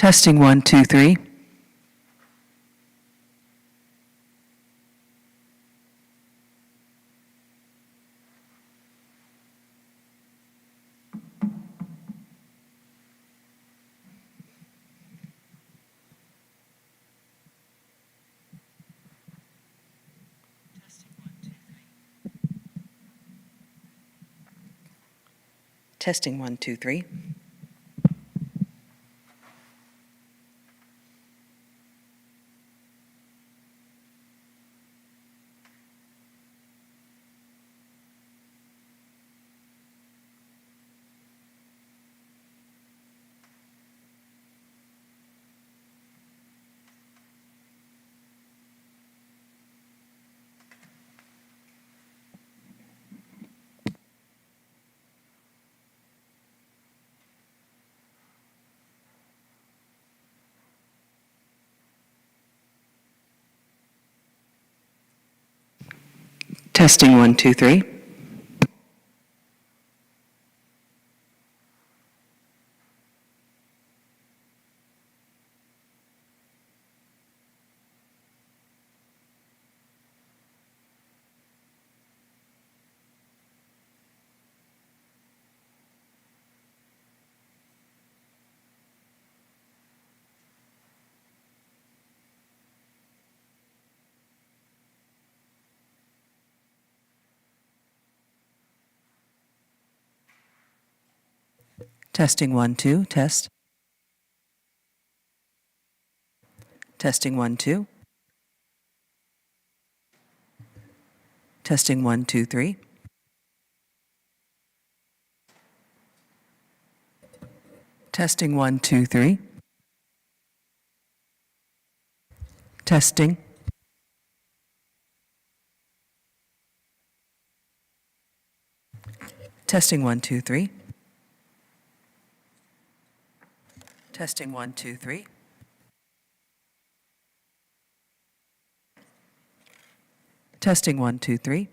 Testing 1, 2, 3. Testing 1, 2, 3. Testing 1, 2, 3. Testing 1, 2. Test. Testing 1, 2. Testing 1, 2, 3. Testing 1, 2, 3. Testing. Testing 1, 2, 3. Testing 1, 2, 3. Testing 1, 2, 3.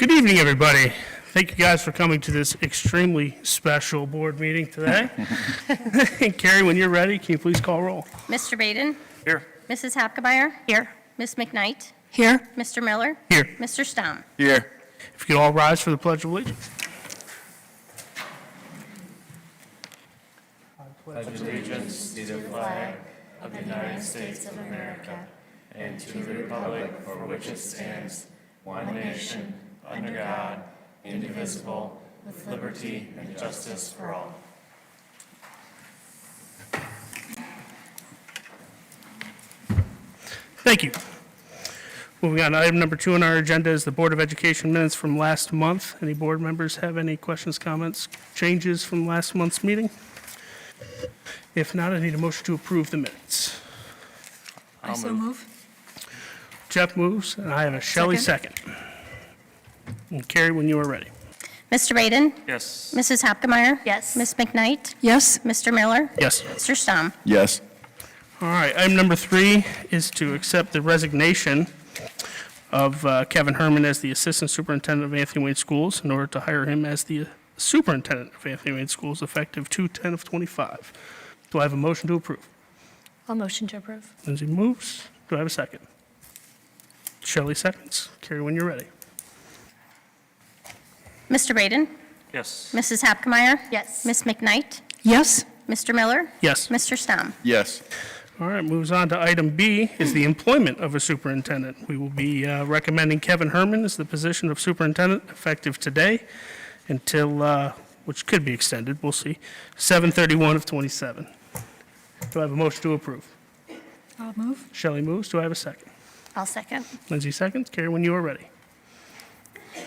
Good evening, everybody. Thank you guys for coming to this extremely special board meeting today. Carrie, when you're ready, can you please call roll? Mr. Baden? Here. Mrs. Hopkemeyer? Here. Ms. McKnight? Here. Mr. Miller? Here. Mr. Stom? Here. If you could all rise for the Pledge of Allegiance. Thank you. Moving on to item number 2 on our agenda is the Board of Education minutes from last month. Any board members have any questions, comments, changes from last month's meeting? If not, I need a motion to approve the minutes. I so move. Jeff moves, and I have a Shelley second. And Carrie, when you are ready. Mr. Baden? Yes. Mrs. Hopkemeyer? Yes. Ms. McKnight? Yes. Mr. Miller? Yes. Mr. Stom? Yes. All right, item number 3 is to accept the resignation of Kevin Herman as the Assistant Superintendent of Anthony Wayne Schools in order to hire him as the Superintendent of Anthony Wayne Schools effective 2/10/25. Do I have a motion to approve? I'll motion to approve. Lindsay moves. Do I have a second? Shelley seconds. Carrie, when you're ready. Mr. Baden? Yes. Mrs. Hopkemeyer? Yes. Ms. McKnight? Yes. Mr. Miller? Yes. Mr. Stom? Yes. All right, moves on to item B is the employment of a superintendent. We will be recommending Kevin Herman as the position of superintendent effective today until, which could be extended, we'll see, 7/31/27. Do I have a motion to approve? I'll move. Shelley moves. Do I have a second? I'll second. Lindsay seconds. Carrie, when you are ready.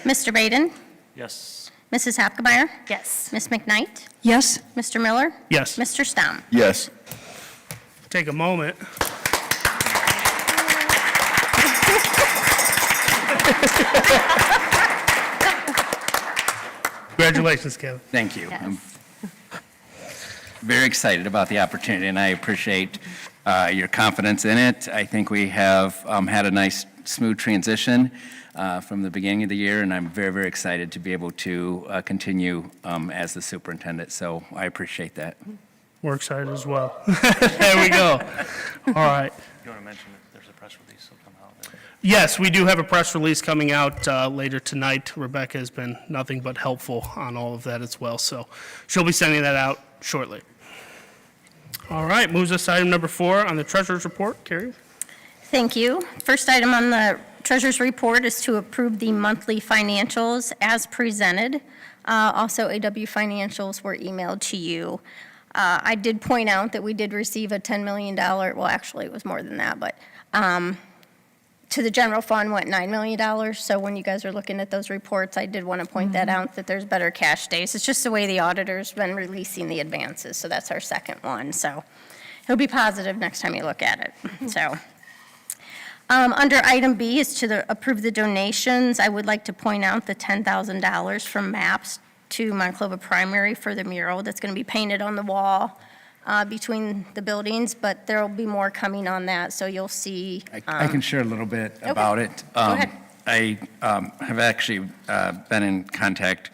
Mr. Baden? Yes. Mrs. Hopkemeyer? Yes. Ms. McKnight? Yes. Mr. Miller? Yes. Mr. Stom? Yes. Take a moment. Congratulations, Kevin. Thank you. Yes. I'm very excited about the opportunity, and I appreciate your confidence in it. I think we have had a nice, smooth transition from the beginning of the year, and I'm very, very excited to be able to continue as the superintendent, so I appreciate that. We're excited as well. There we go. All right. You want to mention that there's a press release that'll come out? Yes, we do have a press release coming out later tonight. Rebecca has been nothing but helpful on all of that as well, so she'll be sending that out shortly. All right, moves us to item number 4 on the treasurer's report. Carrie? Thank you. First item on the treasurer's report is to approve the monthly financials as presented. Also, AW financials were emailed to you. I did point out that we did receive a $10 million, well, actually, it was more than that, but to the general fund went $9 million. So when you guys are looking at those reports, I did want to point that out, that there's better cash days. It's just the way the auditor's been releasing the advances, so that's our second one. So it'll be positive next time you look at it, so. Under item B is to approve the donations. I would like to point out the $10,000 from MAPS to Monclova Primary for the mural that's going to be painted on the wall between the buildings, but there will be more coming on that, so you'll see. I can share a little bit about it. ahead. I have actually been in contact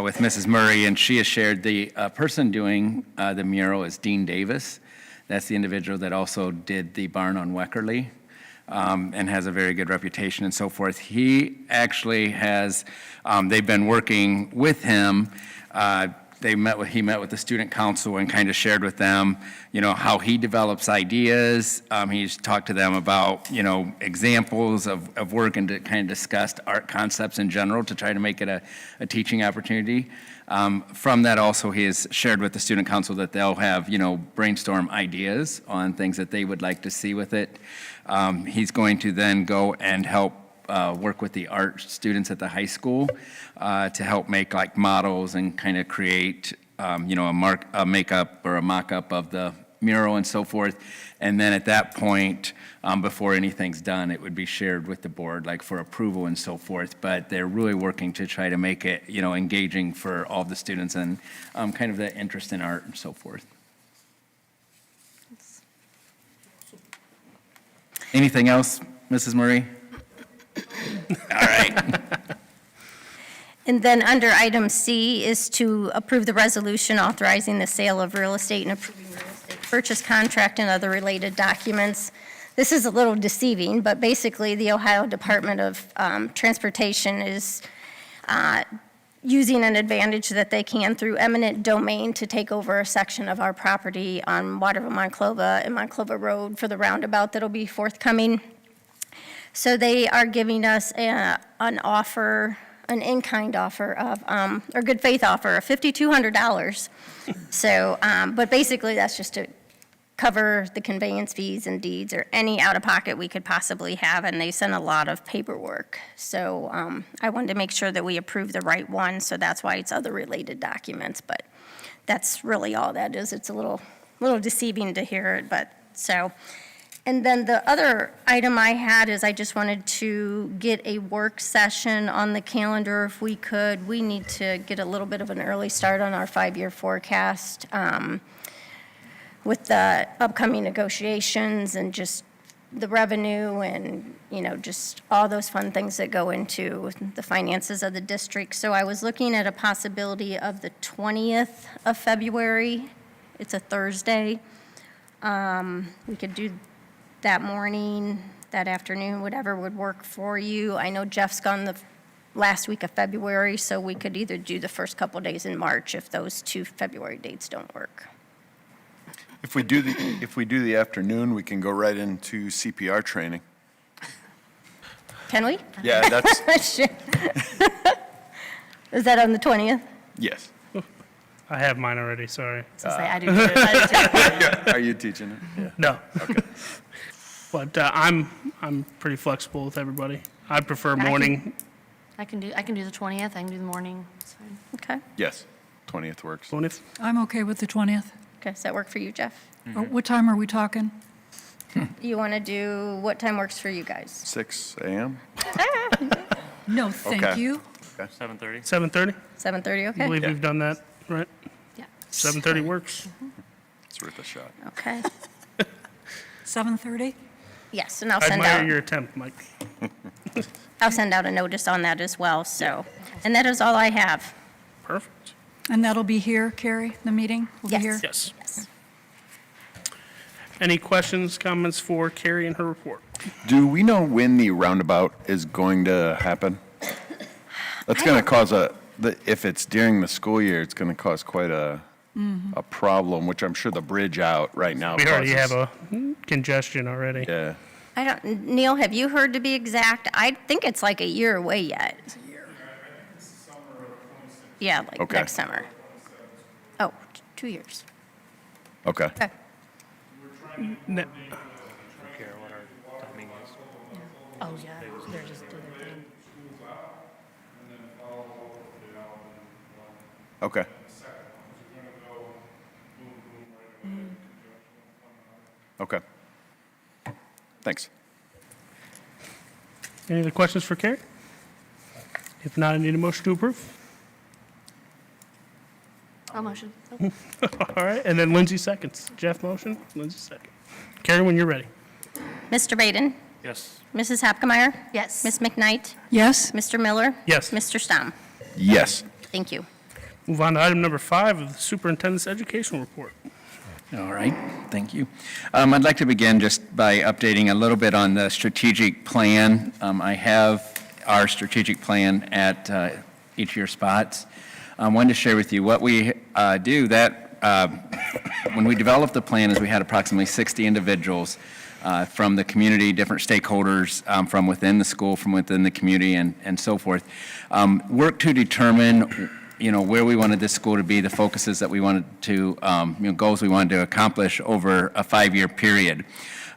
with Mrs. Murray, and she has shared the person doing the mural is Dean Davis. That's the individual that also did the barn on Weckerly. And has a very good reputation and so forth. He actually has, they've been working with him. He met with the student council and kind of shared with them, how he develops ideas. He's talked to them about, examples of work and to kind of discussed art concepts in general to try to make it a teaching opportunity. From that also, he has shared with the student council that they'll have, brainstorm ideas on things that they would like to see with it. He's going to then go and help work with the art students at the high school to help make like models and kind of create, a makeup or a mock-up of the mural and so forth. And then at that point, before anything's done, it would be shared with the board, like for approval and so forth. But they're really working to try to make it, engaging for all the students and kind of the interest in art and so forth. Anything else, Mrs. Murray? All right. And then under item C is to approve the resolution authorizing the sale of real estate and approving real estate purchase contract and other related documents. This is a little deceiving, but basically the Ohio Department of Transportation is using an advantage that they can through eminent domain to take over a section of our property on Waterville Monclova and Monclova Road for the roundabout that'll be forthcoming. So they are giving us an offer, an in-kind offer of, or good faith offer of $5,200. So, but basically that's just to cover the conveyance fees and deeds or any out-of-pocket we could possibly have, and they sent a lot of paperwork. So I wanted to make sure that we approve the right one, so that's why it's other related documents, but that's really all that is. It's a little deceiving to hear it, but so. And then the other item I had is I just wanted to get a work session on the calendar if we could. We need to get a little bit of an early start on our 5-year forecast with the upcoming negotiations and just the revenue and, you know, just all those fun things that go into the finances of the district. So I was looking at a possibility of the 20th of February. It's a Thursday. We could do that morning, that afternoon, whatever would work for you. I know Jeff's gone the last week of February, so we could either do the first couple days in March if those 2 February dates don't work. If we do the afternoon, we can go right into CPR training. Can we? Yeah, that's, Shit. Is that on the 20th? yes. I have mine already, sorry. So say, I do too. I do too. Are you teaching it? Yeah. No. But I'm pretty flexible with everybody. I prefer can- morning, I can do the 20th, I can do the morning, it's fine. Okay. Yes, 20th works. 20th. I'm okay with the 20th. Okay, does that work for you, Jeff? What time are we talking? You want to do, what time works for you guys? 6 a.m.? No, thank Okay. you. 7:30? 7:30? 7:30, I okay? believe we've done that, right? Yeah. 7:30 works. It's worth a shot. Okay. 7:30? Yes, and I'll I send admire your out, attempt, Mike. I'll send out a notice on that as well, so. And that is all I have. Perfect. And that'll be here, Carrie, the meeting will be Yes. here? Yes. Yes. Any questions, comments for Carrie and her report? Do we know when the roundabout is going to happen? That's going to cause if it's during the school year, it's going to cause quite a problem, which I'm sure the bridge out right now We already have causes. a congestion already. Yeah. I don't, Neil, have you heard to be exact? I think it's like a year away yet. Yeah, like Okay. next summer. Oh, 2 years. Okay. Okay. Ne- Don't care what our timing is. Oh, yeah, they're just doing their thing. Okay. Okay. Thanks. Any other questions for Carrie? If not, I need a motion to approve. I'll motion. Oh, All right, and then Lindsay seconds. Jeff motion, Lindsay second. Carrie, when you're ready. Mr. Baden? Yes. Mrs. Hapkemeyer? Yes. Ms. McKnight? Yes? Mr. Miller? Yes. Mr. Stom? Yes. Thank you. Move on to item number 5 of the superintendent's educational report. All right, thank you. I'd like to begin just by updating a little bit on the strategic plan. I have our strategic plan at each of your spots. I wanted to share with you what we do. When we developed the plan, is we had approximately 60 individuals from the community, different stakeholders from within the school, from within the community, and so forth, work to determine where we wanted this school to be, the focuses that we wanted to, goals we wanted to accomplish over a 5-year period.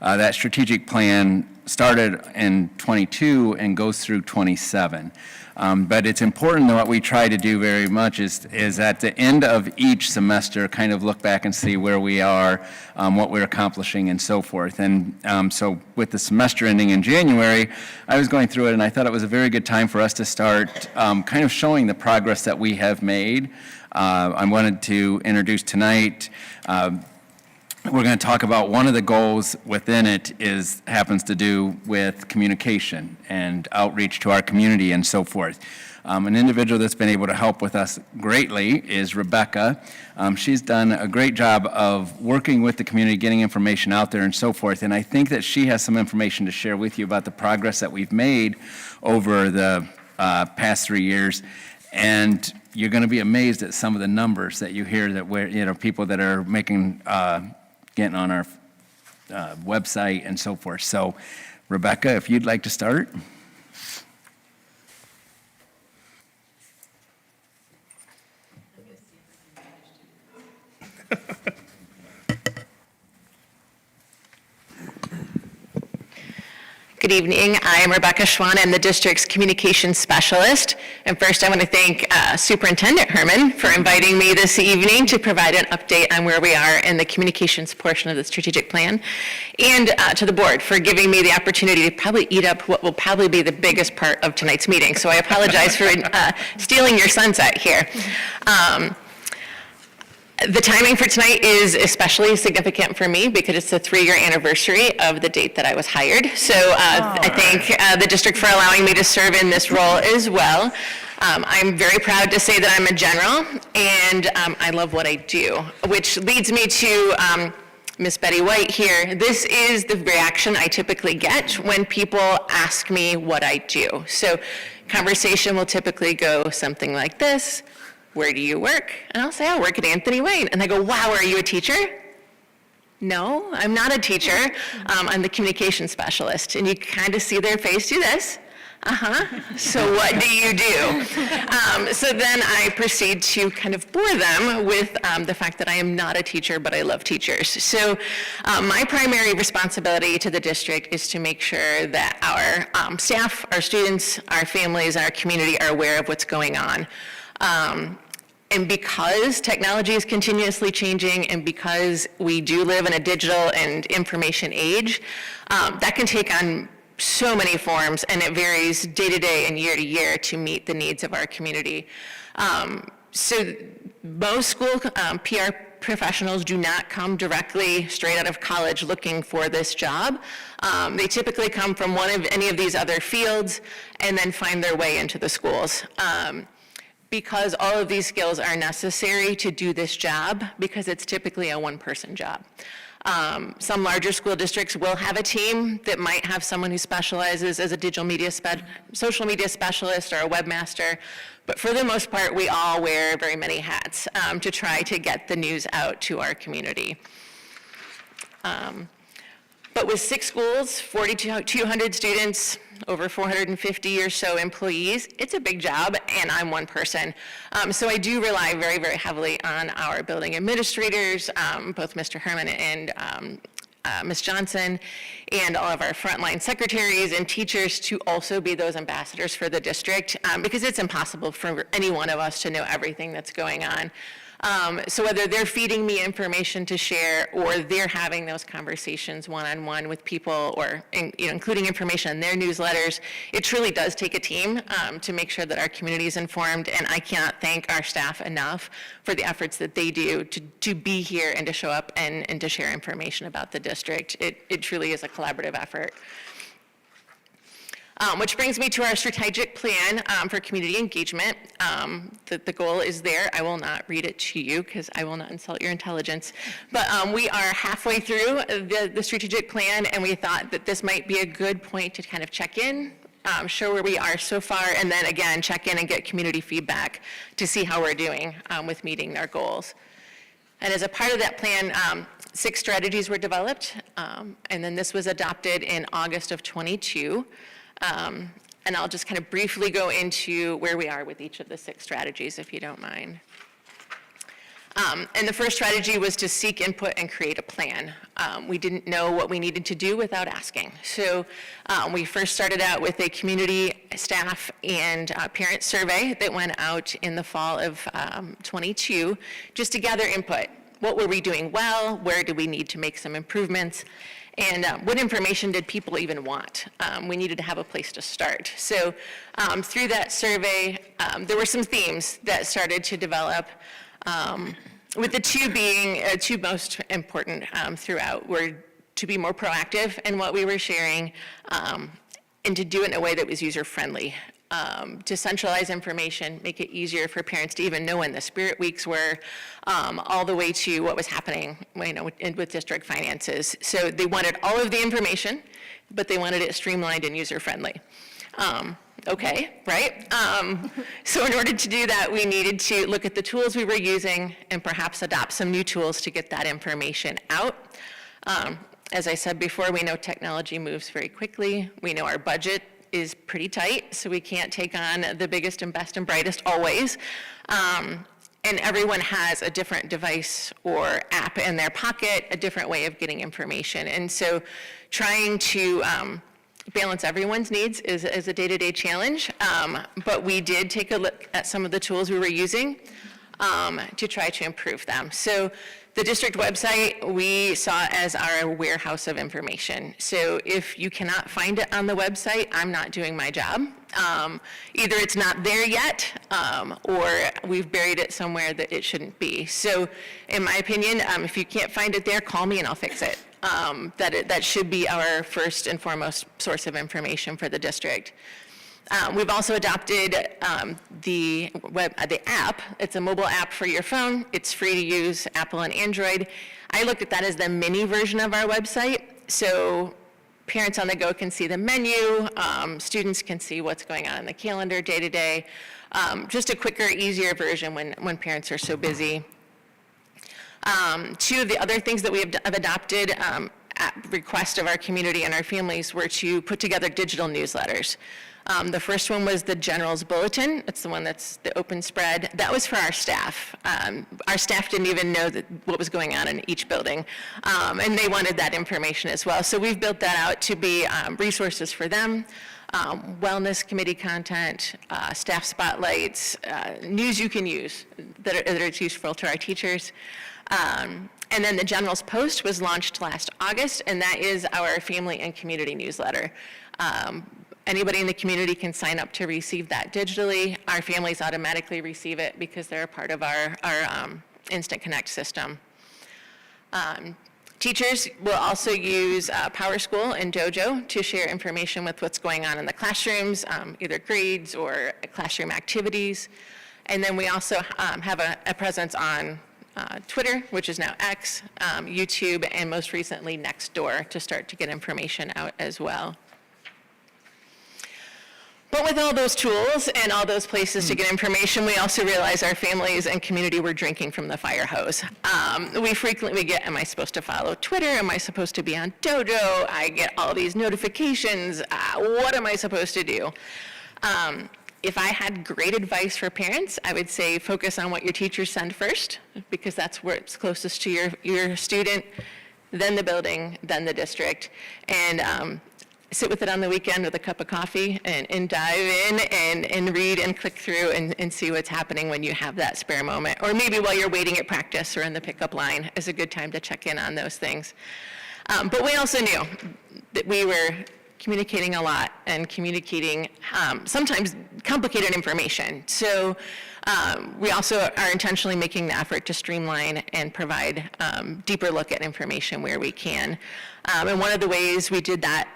That strategic plan started in '22 and goes through '27. But it's important that what we try to do very much is at the end of each semester, kind of look back and see where we are, what we're accomplishing, and so forth. And so with the semester ending in January, I was going through it, and I thought it was a very good time for us to start kind of showing the progress that we have made. I wanted to introduce tonight, we're going to talk about one of the goals within it happens to do with communication and outreach to our community and so forth. An individual that's been able to help with us greatly is Rebecca. She's done a great job of working with the community, getting information out there and so forth, and I think that she has some information to share with you about the progress that we've made over the past 3 years. And you're going to be amazed at some of the numbers that you hear that people that are making, getting on our website and so forth. So, Rebecca, if you'd like to start. Good evening. I am Rebecca Schwan. I'm the district's communications specialist. And first, I want to thank Superintendent Herman for inviting me this evening to provide an update on where we are in the communications portion of the strategic plan, and to the board for giving me the opportunity to probably eat up what will probably be the biggest part of tonight's meeting. So I apologize for stealing your sunset here. The timing for tonight is especially significant for me because it's the 3-year anniversary of the date that I was hired. So I thank the district for allowing me to serve in this role as well. I'm very proud to say that I'm a general, and I love what I do, which leads me to Miss Betty White here. This is the reaction I typically get when people ask me what I do. So conversation will typically go something like this. Where do you work? And I'll say, I work at Anthony Wayne. And they go, wow, are you a teacher? No, I'm not a teacher. I'm the communication specialist. And you kind of see their face do this. So what do you do? So then I proceed to kind of bore them with the fact that I am not a teacher, but I love teachers. So my primary responsibility to the district is to make sure that our staff, our students, our families, our community are aware of what's going on. And because technology is continuously changing, and because we do live in a digital and information age, that can take on so many forms, and it varies day to day and year to year to meet the needs of our community. So most school PR professionals do not come directly straight out of college looking for this job. They typically come from any of these other fields and then find their way into the schools. Because all of these skills are necessary to do this job, because it's typically a one-person job. Some larger school districts will have a team that might have someone who specializes as a social media specialist or a webmaster, but for the most part, we all wear very many hats to try to get the news out to our community. But with 6 schools, 4,200 students, over 450 or so employees, it's a big job, and I'm one person. So I do rely very, very heavily on our building administrators, both Mr. Herman and Ms. Johnson, and all of our frontline secretaries and teachers to also be those ambassadors for the district, because it's impossible for any one of us to know everything that's going on. So whether they're feeding me information to share, or they're having those conversations one-on-one with people, or including information in their newsletters, it truly does take a team to make sure that our community is informed, and I cannot thank our staff enough for the efforts that they do to be here and to show up and to share information about the district. It truly is a collaborative effort. Which brings me to our strategic plan for community engagement. The goal is there. I will not read it to you because I will not insult your intelligence. But we are halfway through the strategic plan, and we thought that this might be a good point to kind of check in, show where we are so far, and then again, check in and get community feedback to see how we're doing with meeting our goals. And as a part of that plan, 6 strategies were developed, and then this was adopted in August of '22. And I'll just kind of briefly go into where we are with each of the 6 strategies, if you don't mind. And the first strategy was to seek input and create a plan. We didn't know what we needed to do without asking. So we first started out with a community, staff, and parent survey that went out in the fall of '22, just to gather input. What were we doing well? Where do we need to make some improvements? And what information did people even want? We needed to have a place to start. So through that survey, there were some themes that started to develop, with the 2 being 2 most important throughout were to be more proactive in what we were sharing, and to do it in a way that was user-friendly. to centralize information, make it easier for parents to even know when the Spirit Weeks were, all the way to what was happening, with district finances. So they wanted all of the information, but they wanted it streamlined and user-friendly. Okay, right? So in order to do that, we needed to look at the tools we were using and perhaps adopt some new tools to get that information out. As I said before, we know technology moves very quickly. We know our budget is pretty tight, so we can't take on the biggest and best and brightest always. And everyone has a different device or app in their pocket, a different way of getting information. And so trying to balance everyone's needs is a day-to-day challenge, but we did take a look at some of the tools we were using to try to improve them. So the district website we saw as our warehouse of information. So if you cannot find it on the website, I'm not doing my job. Either it's not there yet, or we've buried it somewhere that it shouldn't be. So in my opinion, if you can't find it there, call me and I'll fix it. That should be our first and foremost source of information for the district. We've also adopted the app. It's a mobile app for your phone. It's free to use, Apple and Android. I look at that as the mini version of our website. So parents on the go can see the menu. Students can see what's going on in the calendar day to day. Just a quicker, easier version when parents are so busy. Two of the other things that we have adopted at request of our community and our families were to put together digital newsletters. The first one was the General's Bulletin. It's the one that's the open spread. That was for our staff. Our staff didn't even know what was going on in each building, and they wanted that information as well. So we've built that out to be resources for them, wellness committee content, staff spotlights, news you can use that are useful to our teachers. And then the General's Post was launched last August, and that is our family and community newsletter. Anybody in the community can sign up to receive that digitally. Our families automatically receive it because they're a part of our Instant Connect system. Teachers will also use PowerSchool and Dojo to share information with what's going on in the classrooms, either grades or classroom activities. And then we also have a presence on Twitter, which is now X, YouTube, and most recently Nextdoor to start to get information out as well. But with all those tools and all those places to get information, we also realize our families and community were drinking from the fire hose. We frequently get, am I supposed to follow Twitter? Am I supposed to be on Dojo? I get all these notifications. What am I supposed to do? If I had great advice for parents, I would say focus on what your teachers send first, because that's where it's closest to your student, then the building, then the district. And sit with it on the weekend with a cup of coffee and dive in and read and click through and see what's happening when you have that spare moment. Or maybe while you're waiting at practice or in the pickup line is a good time to check in on those things. But we also knew that we were communicating a lot and communicating sometimes complicated information. So we also are intentionally making the effort to streamline and provide deeper look at information where we can. And one of the ways we did that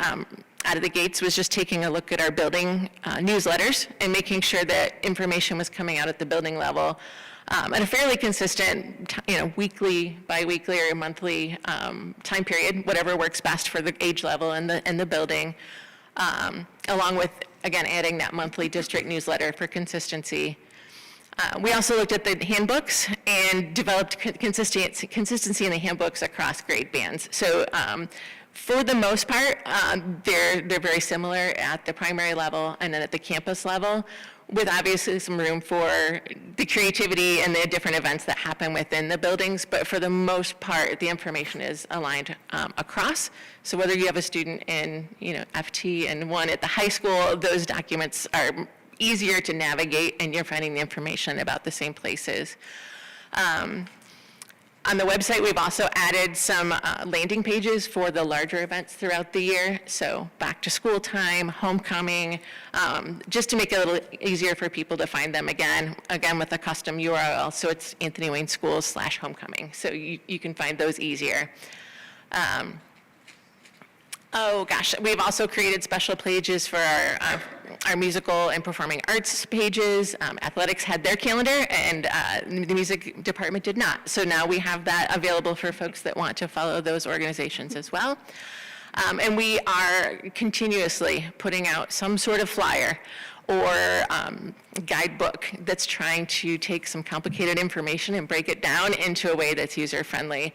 out of the gates was just taking a look at our building newsletters and making sure that information was coming out at the building level at a fairly consistent, weekly, bi-weekly, or monthly time period, whatever works best for the age level and the building, along with, again, adding that monthly district newsletter for consistency. We also looked at the handbooks and developed consistency in the handbooks across grade bands. So for the most part, they're very similar at the primary level and then at the campus level, with obviously some room for the creativity and the different events that happen within the buildings. But for the most part, the information is aligned across. So whether you have a student in FT and one at the high school, those documents are easier to navigate and you're finding the information about the same places. On the website, we've also added some landing pages for the larger events throughout the year. So back to school time, homecoming, just to make it a little easier for people to find them again with a custom URL. So it's Anthony Wayne Schools /homecoming. So you can find those easier. Oh gosh, we've also created special pages for our our musical and performing arts pages. Athletics had their calendar, and the music department did not. So now we have that available for folks that want to follow those organizations as well. And we are continuously putting out some sort of flyer or guidebook that's trying to take some complicated information and break it down into a way that's user-friendly.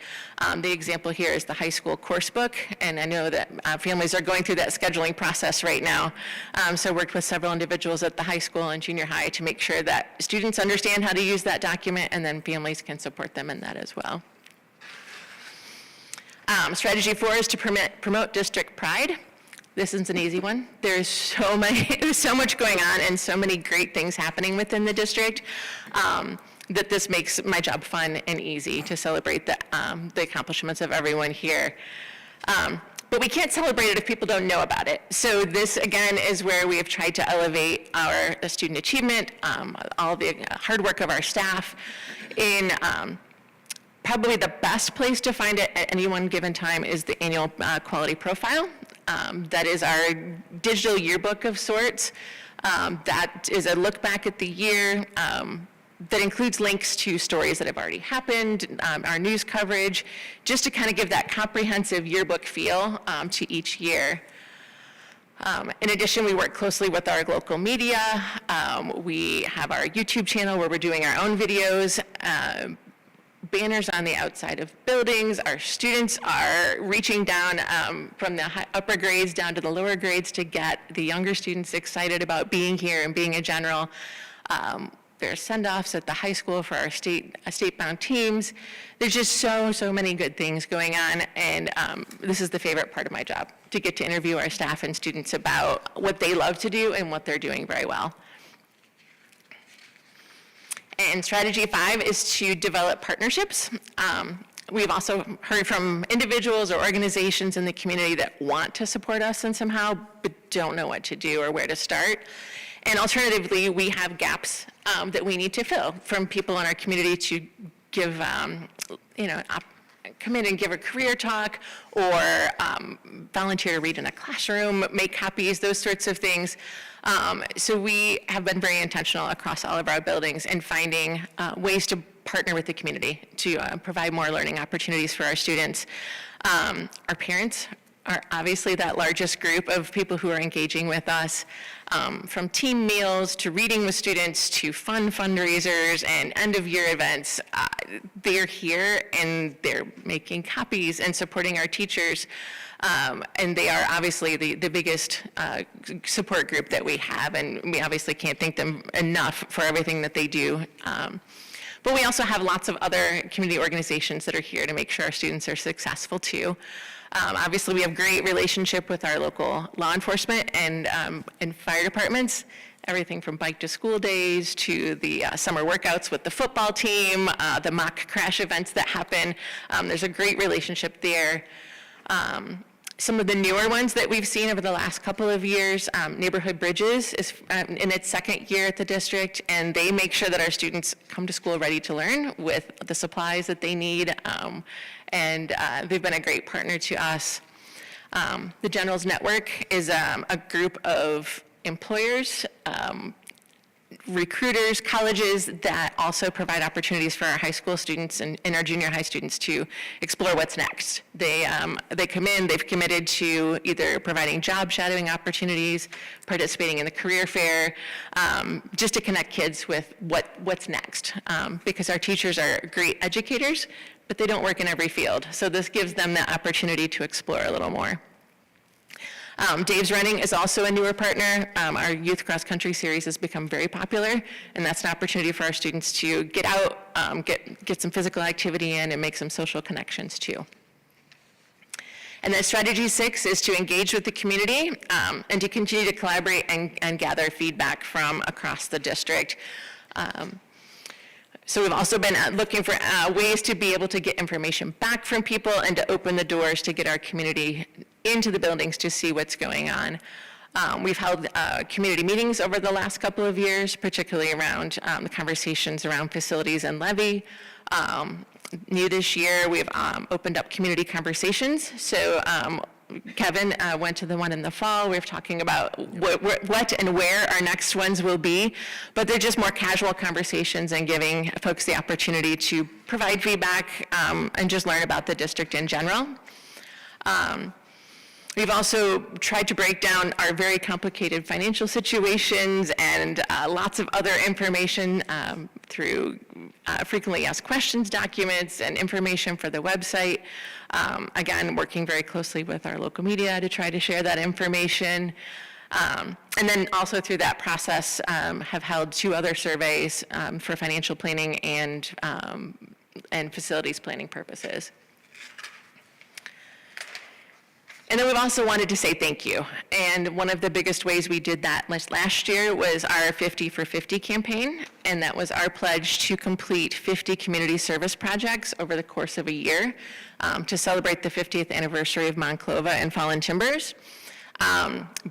The example here is the high school course book, and I know that families are going through that scheduling process right now. So I worked with several individuals at the high school and junior high to make sure that students understand how to use that document, and then families can support them in that as well. Strategy 4 is to promote district pride. This is an easy one. There's so much going on and so many great things happening within the district that this makes my job fun and easy to celebrate the accomplishments of everyone here. But we can't celebrate it if people don't know about it. So this, again, is where we have tried to elevate our student achievement, all the hard work of our staff in probably the best place to find it at any one given time is the annual quality profile. That is our digital yearbook of sorts. That is a look back at the year that includes links to stories that have already happened, our news coverage, just to kind of give that comprehensive yearbook feel to each year. In addition, we work closely with our local media. We have our YouTube channel where we're doing our own videos. Banners on the outside of buildings. Our students are reaching down from the upper grades down to the lower grades to get the younger students excited about being here and being a general. There are send-offs at the high school for our state-bound teams. There's just so many good things going on, and this is the favorite part of my job, to get to interview our staff and students about what they love to do and what they're doing very well. And strategy 5 is to develop partnerships. We've also heard from individuals or organizations in the community that want to support us in somehow, but don't know what to do or where to start. And alternatively, we have gaps that we need to fill from people in our community to give, come in and give a career talk or volunteer to read in a classroom, make copies, those sorts of things. So we have been very intentional across all of our buildings in finding ways to partner with the community to provide more learning opportunities for our students. Our parents are obviously that largest group of people who are engaging with us, from team meals to reading with students to fun fundraisers and end-of-year events. They're here and they're making copies and supporting our teachers. And they are obviously the biggest support group that we have, and we obviously can't thank them enough for everything that they do. But we also have lots of other community organizations that are here to make sure our students are successful too. Obviously, we have great relationship with our local law enforcement and fire departments. Everything from bike to school days to the summer workouts with the football team, the mock crash events that happen. There's a great relationship there. Some of the newer ones that we've seen over the last couple of years, Neighborhood Bridges is in its second year at the district, and they make sure that our students come to school ready to learn with the supplies that they need, and they've been a great partner to us. The Generals Network is a group of employers, recruiters, colleges that also provide opportunities for our high school students and our junior high students to explore what's next. They come in, they've committed to either providing job shadowing opportunities, participating in the career fair, just to connect kids with what's next. Because our teachers are great educators, but they don't work in every field. So this gives them the opportunity to explore a little more. Dave's Running is also a newer partner. Our youth cross-country series has become very popular, and that's an opportunity for our students to get out, get some physical activity in, and make some social connections too. And then strategy 6 is to engage with the community and to continue to collaborate and gather feedback from across the district. So we've also been looking for ways to be able to get information back from people and to open the doors to get our community into the buildings to see what's going on. We've held community meetings over the last couple of years, particularly around the conversations around facilities and levy. New this year, we've opened up community conversations. So Kevin went to the one in the fall. We were talking about what and where our next ones will be, but they're just more casual conversations and giving folks the opportunity to provide feedback and just learn about the district in general. We've also tried to break down our very complicated financial situations and lots of other information through frequently asked questions documents and information for the website. Again, working very closely with our local media to try to share that information. And then also through that process, have held 2 other surveys for financial planning and facilities planning purposes. And then we've also wanted to say thank you. And one of the biggest ways we did that last year was our 50 for 50 campaign. And that was our pledge to complete 50 community service projects over the course of a year to celebrate the 50th anniversary of Monclova and Fallen Timbers.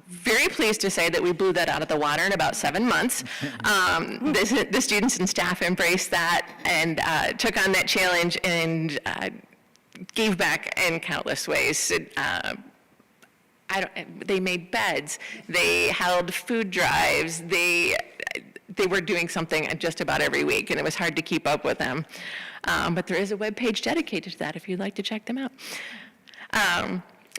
Very pleased to say that we blew that out of the water in about 7 months. The students and staff embraced that and took on that challenge and gave back in countless ways. They made beds, they held food drives, they were doing something just about every week, and it was hard to keep up with them. But there is a webpage dedicated to that if you'd like to check them out.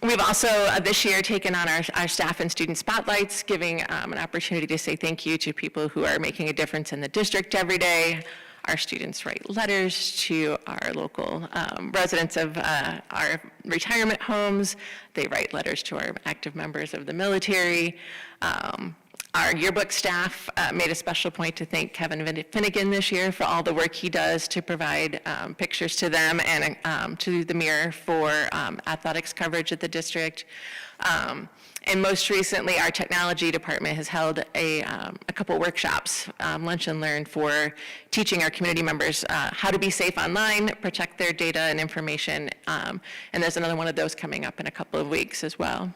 We've also this year taken on our staff and student spotlights, giving an opportunity to say thank you to people who are making a difference in the district every day. Our students write letters to our local residents of our retirement homes. They write letters to our active members of the military. Our yearbook staff made a special point to thank Kevin Finnegan this year for all the work he does to provide pictures to them and to the Mirror for athletics coverage at the district. And most recently, our technology department has held a couple workshops, lunch and learn, for teaching our community members how to be safe online, protect their data and information. And there's another one of those coming up in a couple of weeks as well.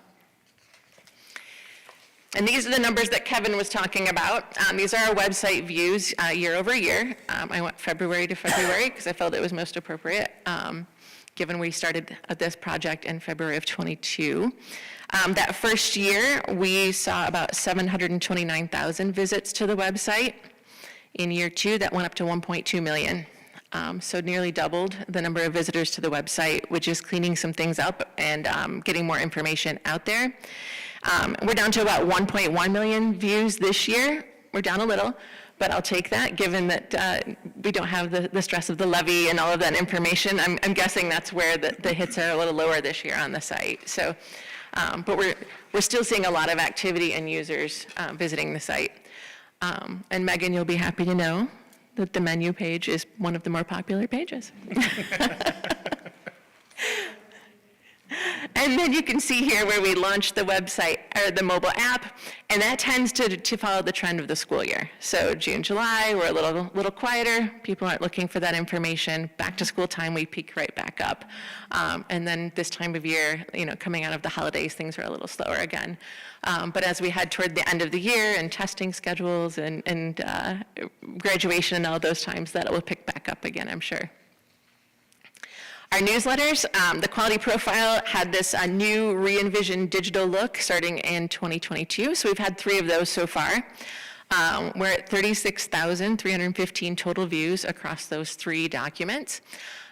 And these are the numbers that Kevin was talking about. These are our website views year over year. I went February to February because I felt it was most appropriate, given we started this project in February of '22. That first year, we saw about 729,000 visits to the website. In year 2, that went up to 1.2 million. So nearly doubled the number of visitors to the website, which is cleaning some things up and getting more information out there. We're down to about 1.1 million views this year. We're down a little, but I'll take that, given that we don't have the stress of the levy and all of that information. I'm guessing that's where the hits are a little lower this year on the site. So, but we're still seeing a lot of activity and users visiting the site. And Megan, you'll be happy to know that the menu page is one of the more popular pages. And then you can see here where we launched the website, or the mobile app, and that tends to follow the trend of the school year. So June, July, we're a little quieter. People aren't looking for that information. Back to school time, we peak right back up. And then this time of year, coming out of the holidays, things are a little slower again. But as we head toward the end of the year and testing schedules and graduation and all those times, that will pick back up again, I'm sure. Our newsletters, the quality profile had this new re-envisioned digital look starting in 2022. So we've had 3 of those so far. We're at 36,315 total views across those 3 documents.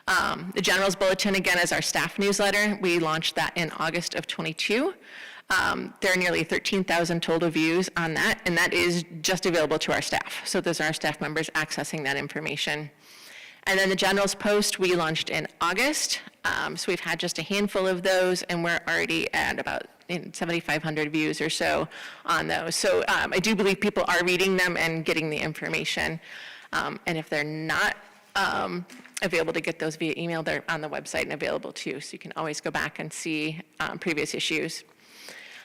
The General's Bulletin, again, is our staff newsletter. We launched that in August of '22. There are nearly 13,000 total views on that, and that is just available to our staff. So those are our staff members accessing that information. And then the General's Post, we launched in August. So we've had just a handful of those, and we're already at about 7,500 views or so on those. So I do believe people are reading them and getting the information. And if they're not available to get those via email, they're on the website and available too. So you can always go back and see previous issues.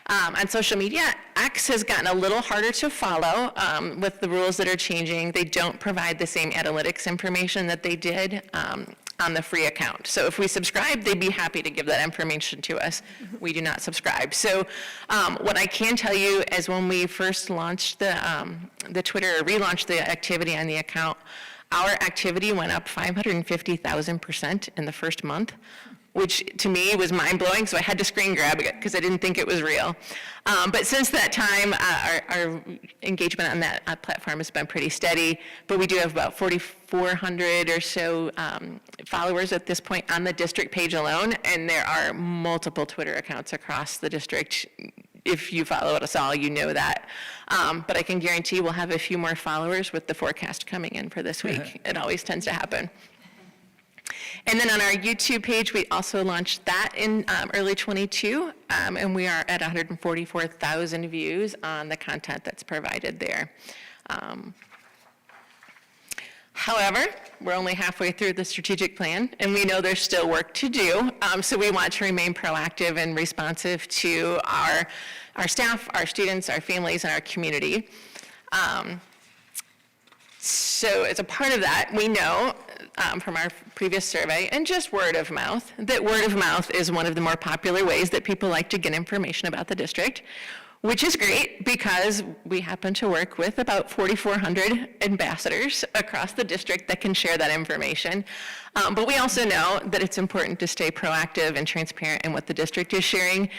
On social media, X has gotten a little harder to follow with the rules that are changing. They don't provide the same analytics information that they did on the free account. So if we subscribe, they'd be happy to give that information to us. We do not subscribe. So what I can tell you is when we first launched the Twitter, or relaunched the activity on the account, our activity went up 550,000% in the first month, which to me was mind-blowing, so I had to screen grab it because I didn't think it was real. But since that time, our engagement on that platform has been pretty steady, but we do have about 4,400 or so followers at this point on the district page alone, and there are multiple Twitter accounts across the district. If you follow us all, you know that. But I can guarantee we'll have a few more followers with the forecast coming in for this week. It always tends to happen. And then on our YouTube page, we also launched that in early '22, and we are at 144,000 views on the content that's provided there. However, we're only halfway through the strategic plan, and we know there's still work to do, so we want to remain proactive and responsive to our staff, our students, our families, and our community. So as a part of that, we know from our previous survey, and just word of mouth, that word of mouth is one of the more popular ways that people like to get information about the district, which is great because we happen to work with about 4,400 ambassadors across the district that can share that information. But we also know that it's important to stay proactive and transparent in what the district is sharing,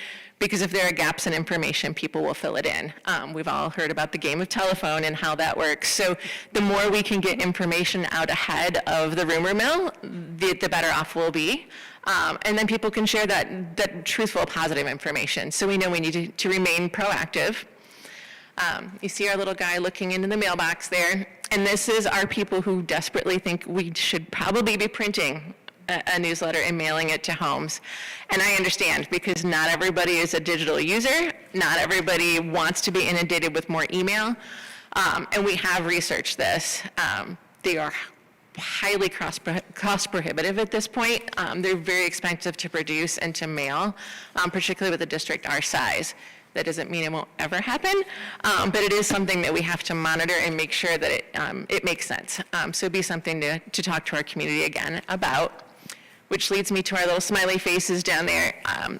because if there are gaps in information, people will fill it in. We've all heard about the game of telephone and how that works. So the more we can get information out ahead of the rumor mill, the better off we'll be. And then people can share that truthful, positive information. So we know we need to remain proactive. You see our little guy looking into the mailbox there. And this is our people who desperately think we should probably be printing a newsletter and mailing it to homes. And I understand, because not everybody is a digital user. Not everybody wants to be inundated with more email. And we have researched this. They are highly cost prohibitive at this point. They're very expensive to produce and to mail, particularly with a district our size. That doesn't mean it won't ever happen, but it is something that we have to monitor and make sure that it makes sense. So it'd be something to talk to our community again about, which leads me to our little smiley faces down there.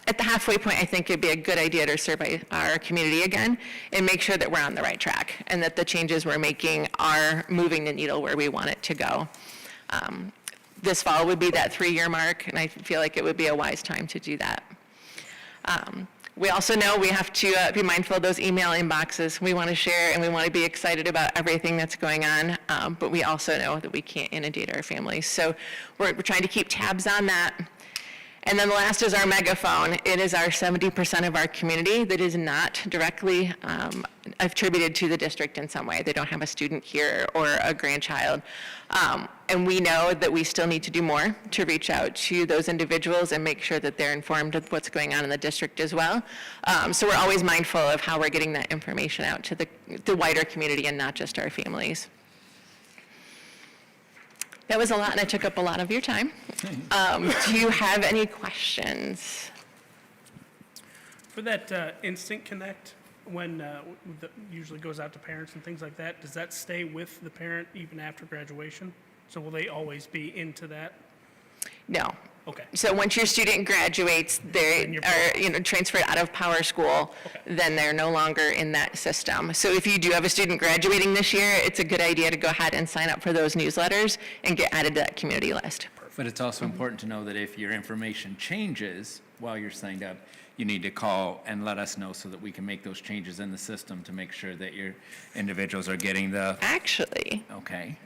At the halfway point, I think it'd be a good idea to survey our community again and make sure that we're on the right track and that the changes we're making are moving the needle where we want it to go. This fall would be that 3-year mark, and I feel like it would be a wise time to do that. We also know we have to be mindful of those email inboxes. We want to share and we want to be excited about everything that's going on, but we also know that we can't inundate our families. So we're trying to keep tabs on that. And then the last is our megaphone. It is our 70% of our community that is not directly attributed to the district in some way. They don't have a student here or a grandchild. And we know that we still need to do more to reach out to those individuals and make sure that they're informed of what's going on in the district as well. So we're always mindful of how we're getting that information out to the wider community and not just our families. That was a lot, and I took up a lot of your time. Do you have any questions? For that Instant Connect, when that usually goes out to parents and things like that, does that stay with the parent even after graduation? So will they always be into that? No. Okay. So once your student graduates, they are transferred out of Power School, then they're no longer in that system. So if you do have a student graduating this year, it's a good idea to go ahead and sign up for those newsletters and get added to that community list. But it's also important to know that if your information changes while you're signed up, you need to call and let us know so that we can make those changes in the system to make sure that your individuals are getting the, Actually, okay.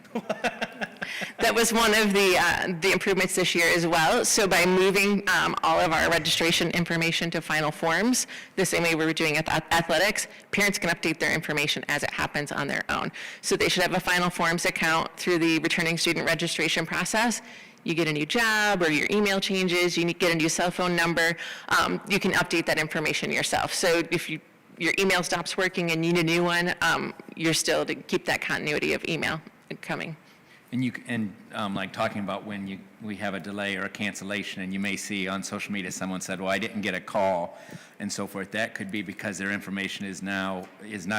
that was one of the improvements this year as well. So by moving all of our registration information to final forms, the same way we were doing at athletics, parents can update their information as it happens on their own. So they should have a final forms account through the returning student registration process. You get a new job or your email changes, you get a new cell phone number, you can update that information yourself. So if your email stops working and you need a new one, you're still to keep that continuity of email coming. And like talking about when we have a delay or a cancellation, and you may see on social media someone said, well, I didn't get a call and so forth. That could be because their information is not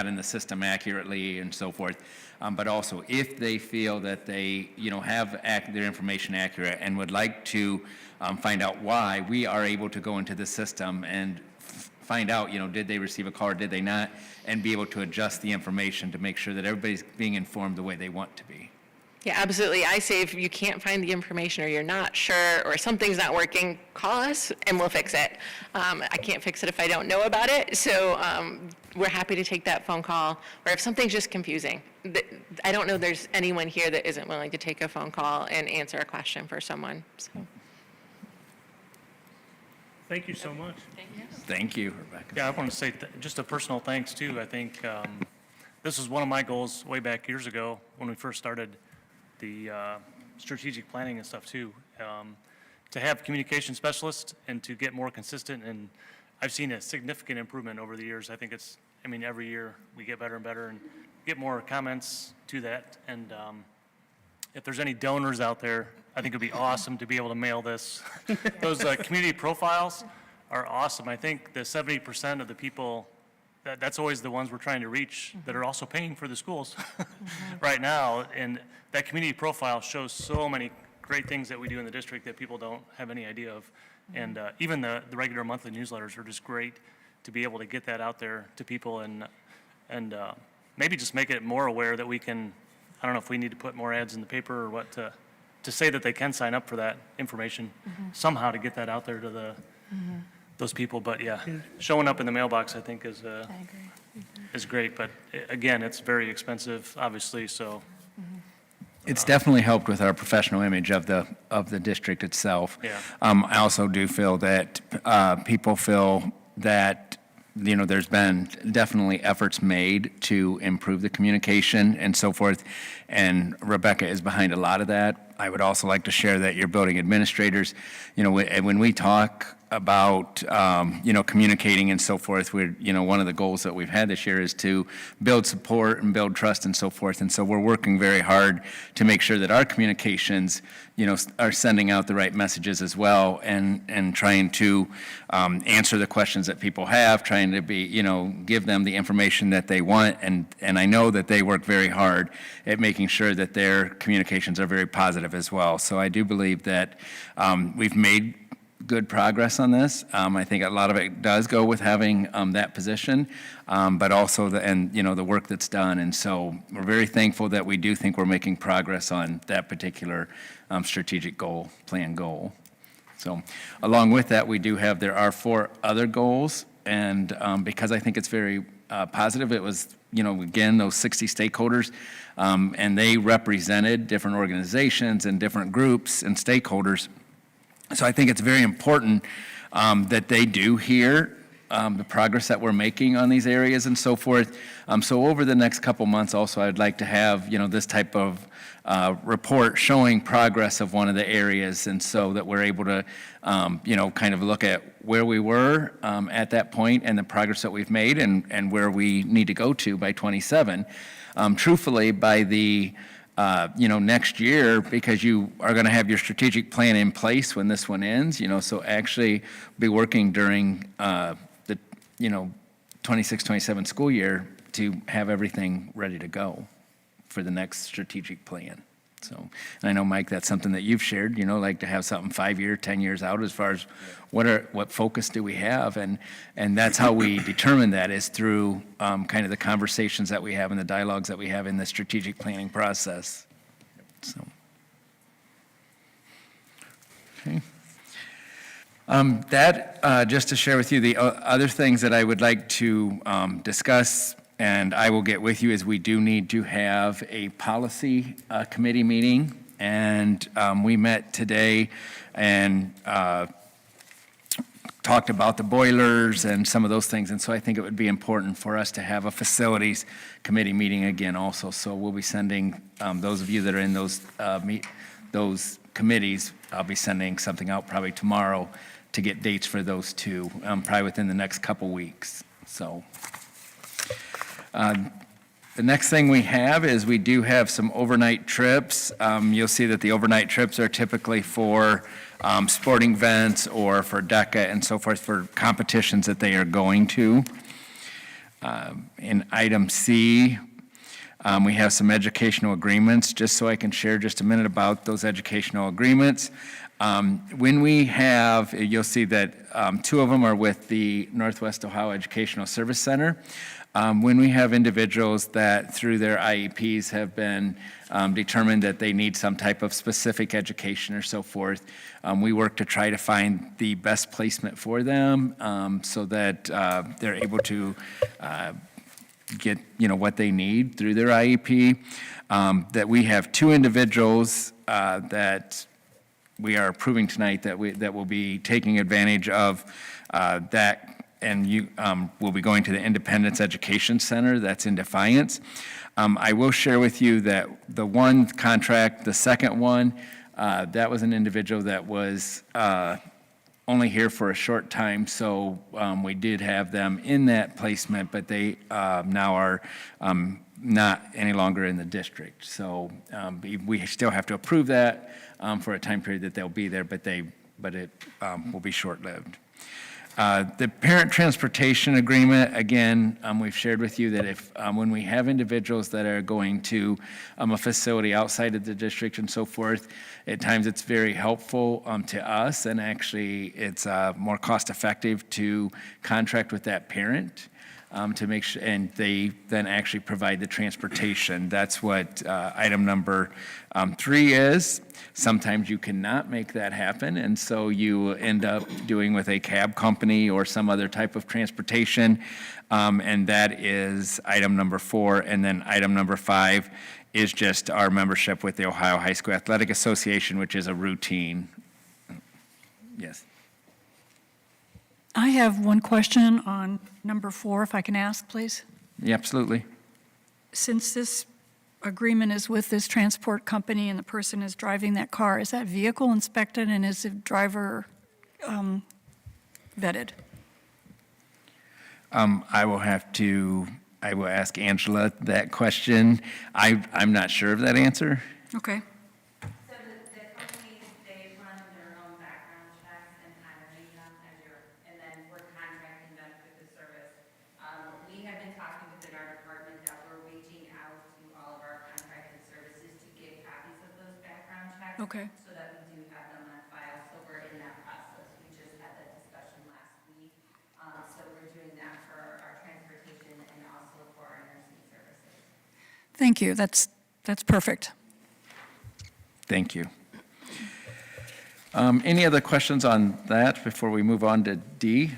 in the system accurately and so forth. But also, if they feel that they have their information accurate and would like to find out why, we are able to go into the system and find out, did they receive a call or did they not, and be able to adjust the information to make sure that everybody's being informed the way they want to be. Yeah, absolutely. I say if you can't find the information or you're not sure or something's not working, call us and we'll fix it. I can't fix it if I don't know about it, so we're happy to take that phone call. Or if something's just confusing, I don't know there's anyone here that isn't willing to take a phone call and answer a question for someone, so. Thank you so much. Thank you, Rebecca. Yeah, I want to say just a personal thanks too. I think this was one of my goals way back years ago when we first started the strategic planning and stuff too, to have communication specialists and to get more consistent. And I've seen a significant improvement over the years. I think every year we get better and better and get more comments to that. And if there's any donors out there, I think it'd be awesome to be able to mail this. Those community profiles are awesome. I think the 70% of the people, that's always the ones we're trying to reach that are also paying for the schools right now. And that community profile shows so many great things that we do in the district that people don't have any idea of. And even the regular monthly newsletters are just great to be able to get that out there to people and maybe just make it more aware that we can, I don't know if we need to put more ads in the paper or what to say that they can sign up for that information somehow to get that out there to those people. But yeah, showing up in the mailbox I think is great. But again, it's very expensive, obviously, so. It's definitely helped with our professional image of the district itself. Yeah. I also do feel that people feel that, there's been definitely efforts made to improve the communication and so forth, and Rebecca is behind a lot of that. I would also like to share that your building administrators, when we talk about, communicating and so forth, one of the goals that we've had this year is to build support and build trust and so forth. And so we're working very hard to make sure that our communications, are sending out the right messages as well and trying to answer the questions that people have, trying to be, give them the information that they want. And I know that they work very hard at making sure that their communications are very positive as well. So I do believe that we've made good progress on this. I think a lot of it does go with having that position, but also the work that's done. And so we're very thankful that we do think we're making progress on that particular strategic plan goal. So along with that, there are 4 other goals. And because I think it's very positive, it was, again, those 60 stakeholders, and they represented different organizations and different groups and stakeholders. So I think it's very important that they do hear the progress that we're making on these areas and so forth. So over the next couple months also, I'd like to have, this type of report showing progress of one of the areas, and so that we're able to, kind of look at where we were at that point and the progress that we've made and where we need to go to by 27. Truthfully, by the next year, because you are going to have your strategic plan in place when this one ends, so actually be working during the 26-27 school year to have everything ready to go for the next strategic plan. So, and I know, Mike, that's something that you've shared, like to have something 5 years, 10 years out as far as what focus do we have, and that's how we determine that is through kind of the conversations that we have and the dialogues that we have in the strategic planning process. So, okay. Just to share with you the other things that I would like to discuss, and I will get with you, is we do need to have a policy committee meeting, and we met today and talked about the boilers and some of those things, and so I think it would be important for us to have a facilities committee meeting again also. So we'll be sending, those of you that are in those committees, I'll be sending something out probably tomorrow to get dates for those two, probably within the next couple weeks. So the next thing we have is we do have some overnight trips. You'll see that the overnight trips are typically for sporting events or for DECA and so forth, for competitions that they are going to. In item C, we have some educational agreements, just so I can share just a minute about those educational agreements. When we have, you'll see that 2 of them are with the Northwest Ohio Educational Service Center. When we have individuals that through their IEPs have been determined that they need some type of specific education or so forth, we work to try to find the best placement for them so that they're able to get, what they need through their IEP. That we have 2 individuals that we are approving tonight that will be taking advantage of that, and you will be going to the Independence Education Center that's in Defiance. I will share with you that the one contract, the second one, that was an individual that was only here for a short time, so we did have them in that placement, but they now are not any longer in the district. So we still have to approve that for a time period that they'll be there, but it will be short-lived. The parent transportation agreement, again, we've shared with you that if, when we have individuals that are going to a facility outside of the district and so forth, at times it's very helpful to us, and actually it's more cost-effective to contract with that parent to make sure, and they then actually provide the transportation. That's what item number 3 is. Sometimes you cannot make that happen, and so you end up doing with a cab company or some other type of transportation, and that is item number 4. And then item number 5 is just our membership with the Ohio High School Athletic Association, which is a routine. Yes. I have one question on number 4, if I can ask, please. Yeah, absolutely. Since this agreement is with this transport company and the person is driving that car, is that vehicle inspected and is the driver vetted? I will ask Angela that question. I'm not sure of that answer. Okay. So the companies, they run their own background checks and hiring them and then we're contracting them for the service. We have been talking within our department that we're reaching out to all of our contracted services to get copies of those background checks. Okay. So that we do have them on file, so we're in that process. We just had that discussion last week. So we're doing that for our transportation and also for our nursing services. Thank you. That's perfect. Thank you. Any other questions on that before we move on to D?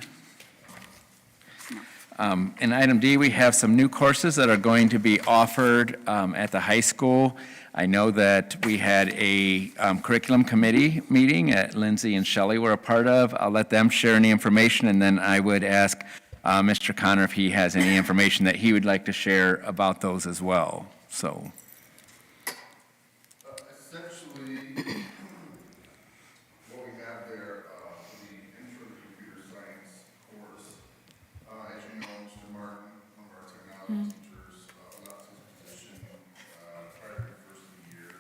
In item D, we have some new courses that are going to be offered at the high school. I know that we had a curriculum committee meeting that Lindsay and Shelley were a part of. I'll let them share any information, and then I would ask Mr. Connor if he has any information that he would like to share about those as well. So. Essentially, what we have there, the intro to computer science course, as you know, Mr. Martin, one of our technology teachers, left his position prior to the first of the year.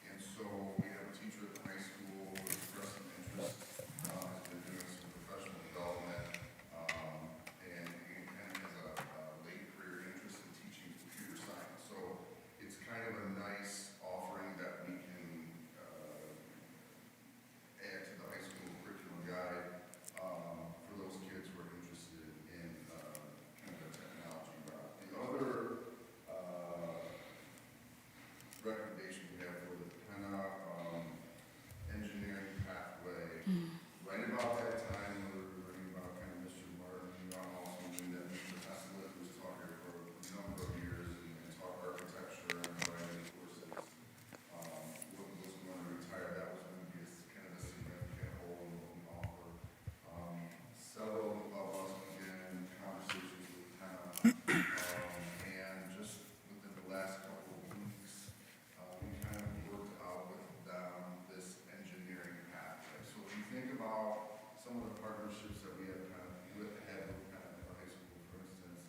And so we have a teacher at the high school who expressed some interest, has been doing some professional development, and has a late career interest in teaching computer science. So it's kind of a nice offering that we can add to the high school curriculum guide for those kids who are interested in kind of the technology route. The other recommendation we have for the Penna engineering pathway, right about that time, we were learning about kind of Mr. Martin, also knew that Mr. Haslett was taught here for a number of years and taught architecture and writing courses. Was going to retire, that was going to be kind of a significant hole in what we offer. Several of us began conversations with Penna, and just within the last couple of weeks, we kind of worked out with them this engineering pathway. So if you think about some of the partnerships that we have kind of had with kind of the high school, for instance,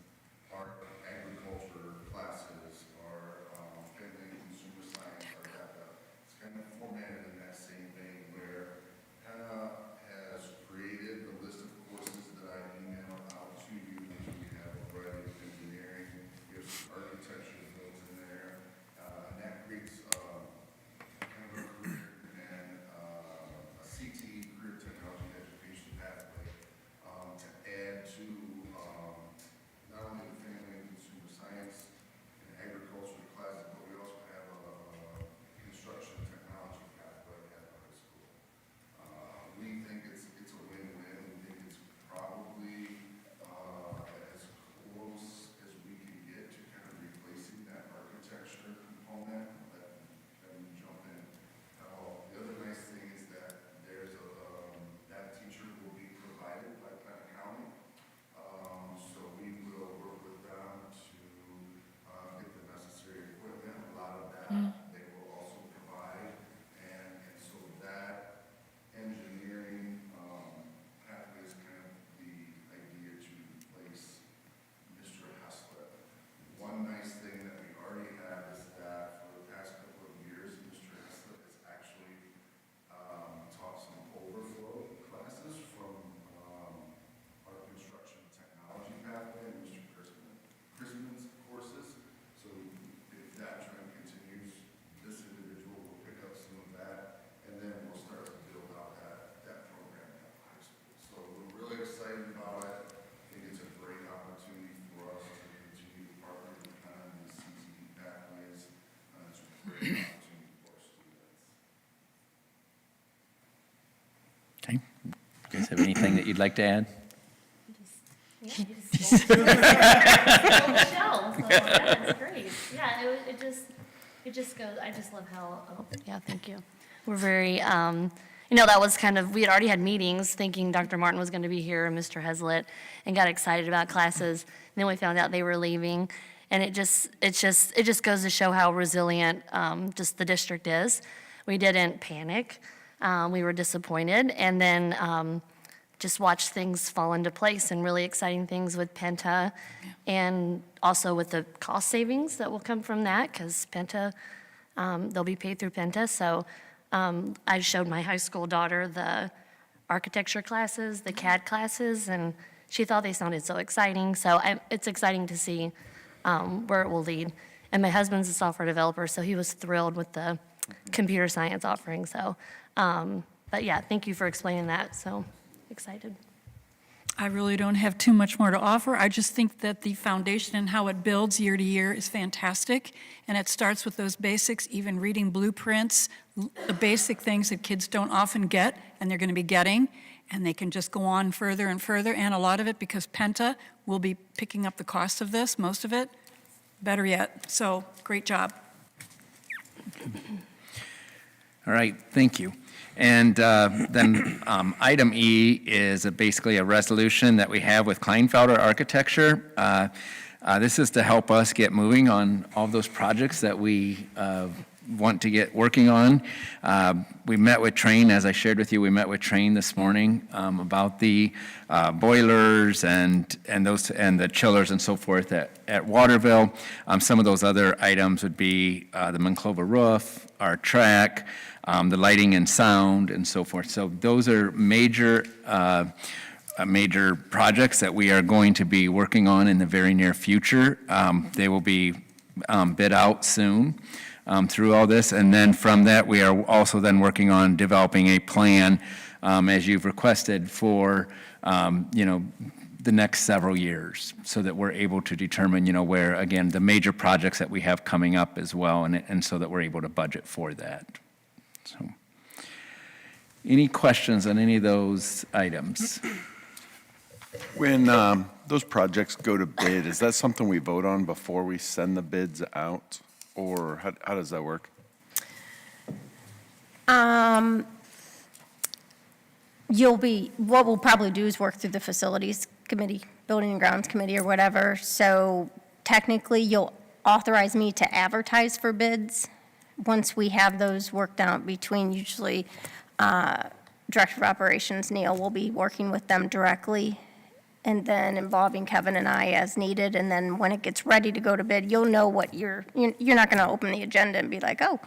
our agriculture classes, our family and consumer science, our data, it's kind of formatted in that same vein where Penna has created the list of courses that I emailed out to you. We have a variety of engineering, we have some architecture built in there, and that creates kind of a career and a CTE, career technology education pathway Okay. You guys have anything that you'd like to add? That's great. Yeah, it just goes, I just love how, yeah, thank you. We're very, that was kind of, we had already had meetings thinking Dr. Martin was going to be here and Mr. Heslett, and got excited about classes. And then we found out they were leaving. And it just goes to show how resilient just the district is. We didn't panic. We were disappointed. And then just watched things fall into place, and really exciting things with Penta, and also with the cost savings that will come from that, because Penta, they'll be paid through Penta. So I showed my high school daughter the architecture classes, the CAD classes, and she thought they sounded so exciting. So it's exciting to see where it will lead. And my husband's a software developer, so he was thrilled with the computer science offering. So, but yeah, thank you for explaining that. So excited. I really don't have too much more to offer. I just think that the foundation and how it builds year to year is fantastic. And it starts with those basics, even reading blueprints, the basic things that kids don't often get, and they're going to be getting. And they can just go on further and further. And a lot of it, because Penta will be picking up the cost of this, most of it, better yet. So great job. All right, thank you. And then item E is basically a resolution that we have with Kleinfelder Architecture. This is to help us get moving on all those projects that we want to get working on. We met with Trane, as I shared with you, we met with Trane this morning about the boilers and the chillers and so forth at Waterville. Some of those other items would be the Monclova roof, our track, the lighting and sound, and so forth. So those are major projects that we are going to be working on in the very near future. They will be bid out soon through all this. And then from that, we are also then working on developing a plan, as you've requested, for, the next several years, so that we're able to determine, where, again, the major projects that we have coming up as well, and so that we're able to budget for that. So, any questions on any of those items? When those projects go to bid, is that something we vote on before we send the bids out? Or how does that work? What we'll probably do is work through the facilities committee, building and grounds committee or whatever. So technically, you'll authorize me to advertise for bids once we have those worked out between usually Director of Operations, Neil, will be working with them directly, and then involving Kevin and I as needed. And then when it gets ready to go to bid, you'll know what you're not going to open the agenda and be like, oh,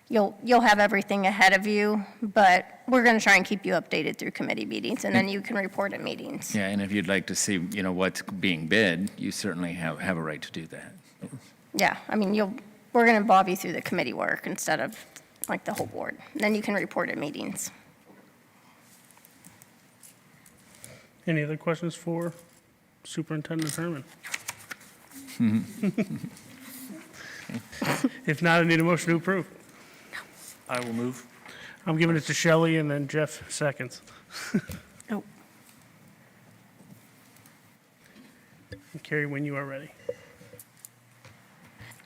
you'll have everything ahead of you, but we're going to try and keep you updated through committee meetings, and then you can report at meetings. Yeah, and if you'd like to see, what's being bid, you certainly have a right to do that. Yeah, I mean, we're going to involve you through the committee work instead of like the whole board. Then you can report at meetings. Any other questions for Superintendent Herman? If not, I need a motion to approve. I will move. I'm giving it to Shelley, and then Jeff seconds. Oh, Carrie, when you are ready.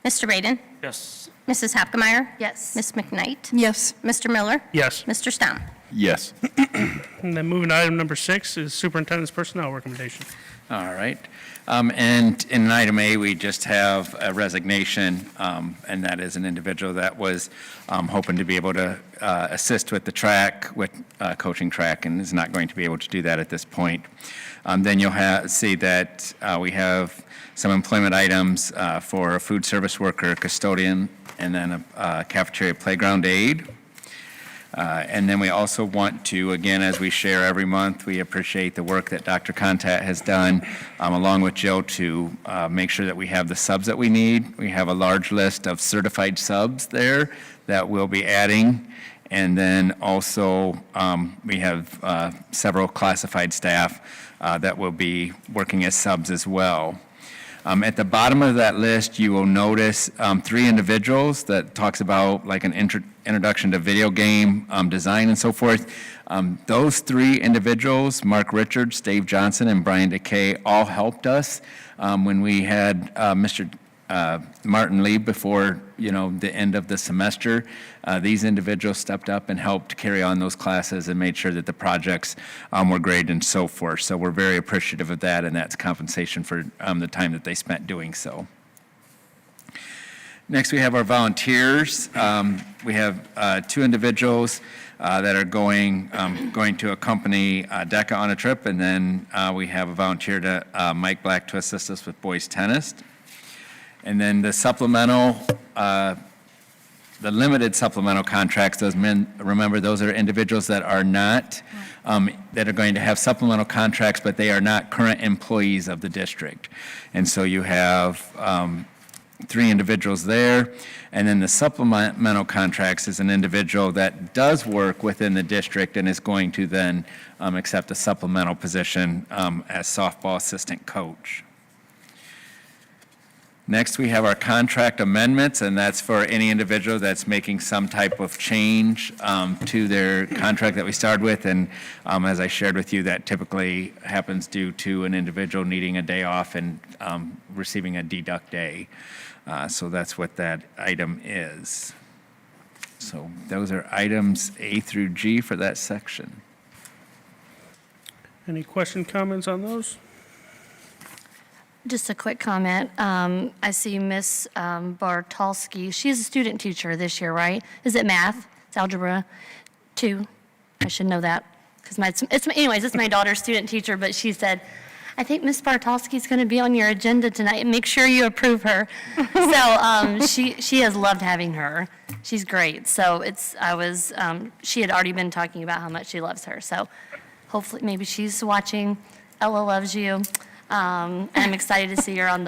Mr. Baden? Yes. Mrs. Hapkemeyer? Yes. Ms. McKnight? yes. Mr. Miller? Yes. Mr. Stam? Yes. And then moving to item number 6 is Superintendent's personnel recommendation. All right. And in item A, we just have a resignation, and that is an individual that was hoping to be able to assist with the track, with coaching track, and is not going to be able to do that at this point. Then you'll see that we have some employment items for a food service worker, custodian, and then a cafeteria playground aide. And then we also want to, again, as we share every month, we appreciate the work that Dr. Contat has done, along with Jill, to make sure that we have the subs that we need. We have a large list of certified subs there that we'll be adding. And then also, we have several classified staff that will be working as subs as well. At the bottom of that list, you will notice 3 individuals that talks about like an introduction to video game design and so forth. Those 3 individuals, Mark Richards, Dave Johnson, and Brian DeKay, all helped us when we had Mr. Martin leave before, the end of the semester. These individuals stepped up and helped carry on those classes and made sure that the projects were graded and so forth. So we're very appreciative of that, and that's compensation for the time that they spent doing so. Next, we have our volunteers. We have 2 individuals that are going to accompany DECA on a trip, and then we have a volunteer to Mike Black to assist us with boys tennis. And then the supplemental, the limited supplemental contracts, remember, those are individuals that are not, that are going to have supplemental contracts, but they are not current employees of the district. And so you have 3 individuals there. And then the supplemental contracts is an individual that does work within the district and is going to then accept a supplemental position as softball assistant coach. Next, we have our contract amendments, and that's for any individual that's making some type of change to their contract that we started with. And as I shared with you, that typically happens due to an individual needing a day off and receiving a deduct day. So that's what that item is. So those are items A through G for that section. Any comments on those? Just a quick comment. I see Miss Bartolsky. She's a student teacher this year, right? Is it math? It's algebra 2. I should know that because it's my daughter's student teacher. But she said, "I think Miss Bartolsky's going to be on your agenda tonight. Make sure you approve her." So she has loved having her. She's great. So she had already been talking about how much she loves her. So hopefully, maybe she's watching. Ella loves you. And I'm excited to see her on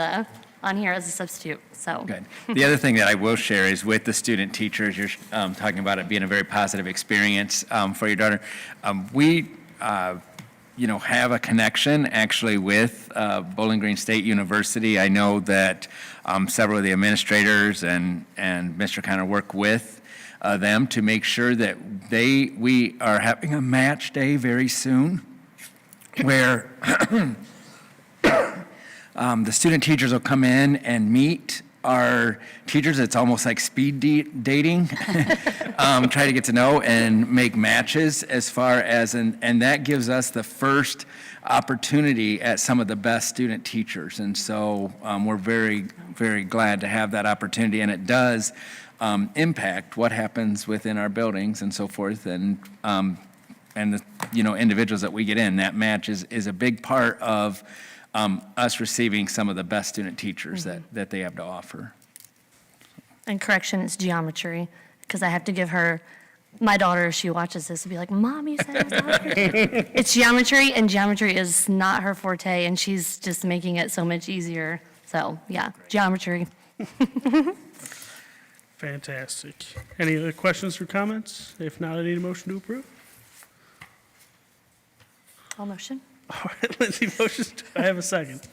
here as a substitute, so. Good. The other thing that I will share is with the student teachers, you're talking about it being a very positive experience for your daughter. We, have a connection actually with Bowling Green State University. I know that several of the administrators and Mr. Connor work with them to make sure that we are having a match day very soon where the student teachers will come in and meet our teachers. It's almost like speed dating, try to get to know and make matches as far as, and that gives us the first opportunity at some of the best student teachers. And so we're very, very glad to have that opportunity, and it does impact what happens within our buildings and so forth. And the individuals that we get in, that match is a big part of us receiving some of the best student teachers that they have to offer. And correction, it's geometry, because I have to give her, my daughter, if she watches this, will be like, "Mommy said it was geometry." It's geometry, and geometry is not her forte, and she's just making it so much easier. So, yeah, geometry. Fantastic. Any other questions or comments? If not, I need a motion to approve. All motion? All right, Lindsay motions. Do I have a second?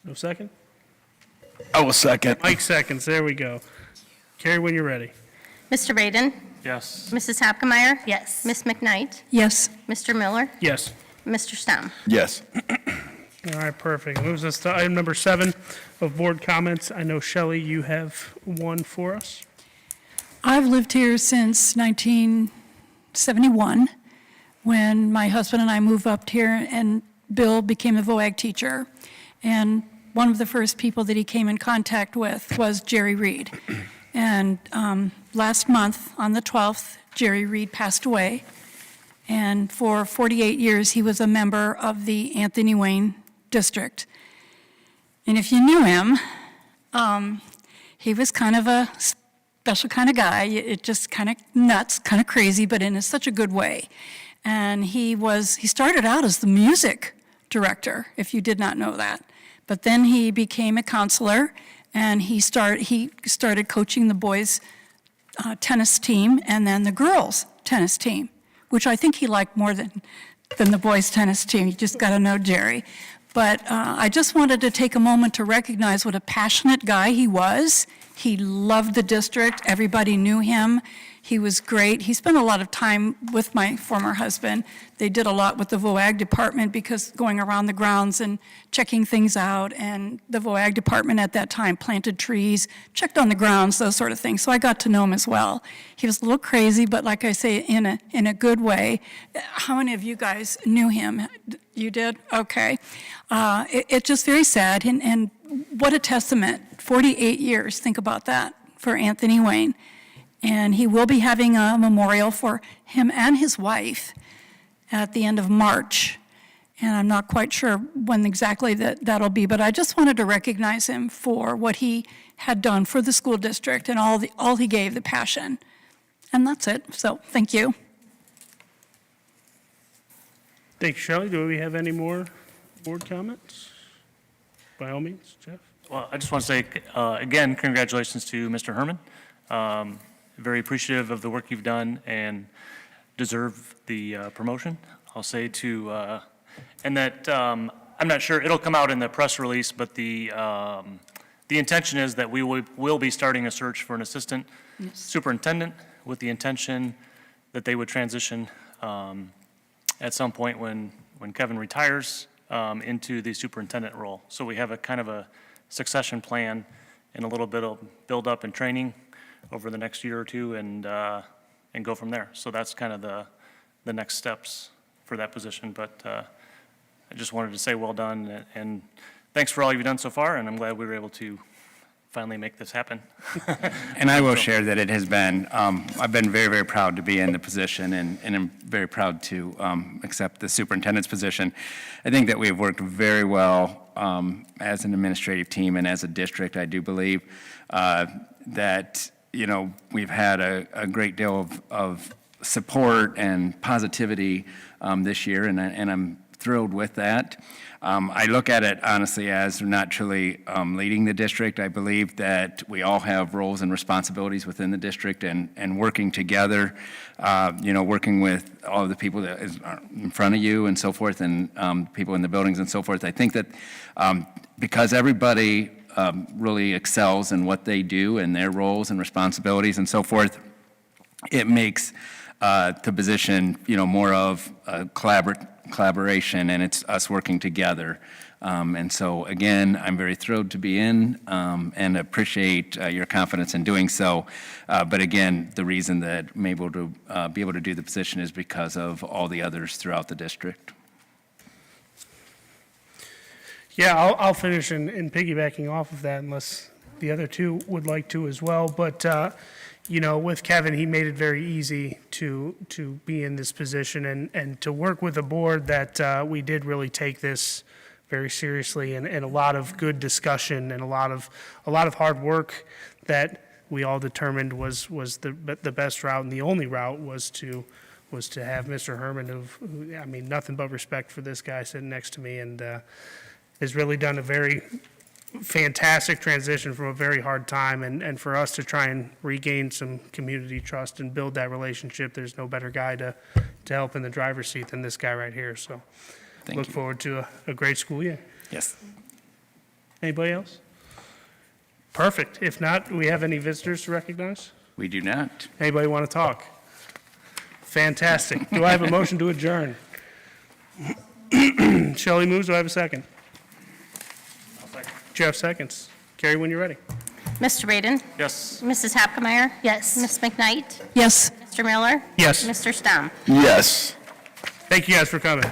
No second? I will second. Mike seconds. There we go. Carrie, when you're ready. Mr. Baden? Yes. Mrs. Hopkemeyer? Yes. Ms. McKnight? Yes. Mr. Miller? Yes. Mr. Stem? Yes. All right, perfect. Moves us to item number 7 of board comments. I know, Shelley, you have one for us. I've lived here since 1971, when my husband and I moved up here, and Bill became a VOAG teacher. And one of the first people that he came in contact with was Jerry Reed. And last month, on the 12th, Jerry Reed passed away. And for 48 years, he was a member of the Anthony Wayne District. And if you knew him, he was kind of a special kind of guy. It just kind of nuts, kind of crazy, but in such a good way. And he started out as the music director, if you did not know that. But then he became a counselor, and he started coaching the boys' tennis team and then the girls' tennis team, which I think he liked more than than the boys' tennis team. You just got to know Jerry. But I just wanted to take a moment to recognize what a passionate guy he was. He loved the district. Everybody knew him. He was great. He spent a lot of time with my former husband. They did a lot with the VOAG department because going around the grounds and checking things out. And the VOAG department at that time planted trees, checked on the grounds, those sort of things. So I got to know him as well. He was a little crazy, but like I say, in a good way. How many of you guys knew him? You did? Okay. It's just very sad. And what a testament. 48 years, think about that, for Anthony Wayne. And he will be having a memorial for him and his wife at the end of March. And I'm not quite sure when exactly that'll be, but I just wanted to recognize him for what he had done for the school district and all he gave, the passion. And that's it. So thank you. Thank you, Shelley. Do we have any more board comments? By all means, Jeff. Well, I just want to say, again, congratulations to Mr. Herman. Very appreciative of the work you've done and deserve the promotion. I'll say to, and that I'm not sure, it'll come out in the press release, but the intention is that we will be starting a search for an assistant superintendent with the intention that they would transition at some point when Kevin retires into the superintendent role. So we have a kind of a succession plan and a little bit of build up and training over the next year or two and go from there. So that's kind of the next steps for that position. But I just wanted to say well done and thanks for all you've done so far, and I'm glad we were able to finally make this happen. And I will share that it has been, I've been very, very proud to be in the position, and I'm very proud to accept the superintendent's position. I think that we've worked very well as an administrative team and as a district. I do believe that, you know, we've had a great deal of support and positivity this year, and I'm thrilled with that. I look at it honestly as not truly leading the district. I believe that we all have roles and responsibilities within the district, and working together, you know, working with all of the people that is in front of you and so forth, and people in the buildings and so forth. I think that because everybody really excels in what they do and their roles and responsibilities and so forth, it makes the position, you know, more of a collaboration, and it's us working together. And so, again, I'm very thrilled to be in and appreciate your confidence in doing so. But again, the reason that I'm able to be able to do the position is because of all the others throughout the district. Yeah, I'll finish in piggybacking off of that unless the other two would like to as well. But, you know, with Kevin, he made it very easy to be in this position and to work with a board that we did really take this very seriously, and a lot of good discussion and a lot of hard work that we all determined was the best route, and the only route was to have Mr. Herman, who I mean, nothing but respect for this guy sitting next to me, and has really done a very fantastic transition from a very hard time, and for us to try and regain some community trust and build that relationship, there's no better guy to help in the driver's seat than this guy right here. So Thank look you. forward to a great school year. Yes. Anybody else? Perfect. If not, do we have any visitors to recognize? We do not. Anybody want to talk? Fantastic. Do I have a motion to adjourn? Shelley moves. Do I have a second? Jeff seconds. Carrie, when you're ready. Mr. Baden? Yes. Mrs. Hapkemeyer? Yes. Ms. McKnight? Yes. Mr. Miller? Yes. Mr. Stom? Yes. Thank you guys for coming.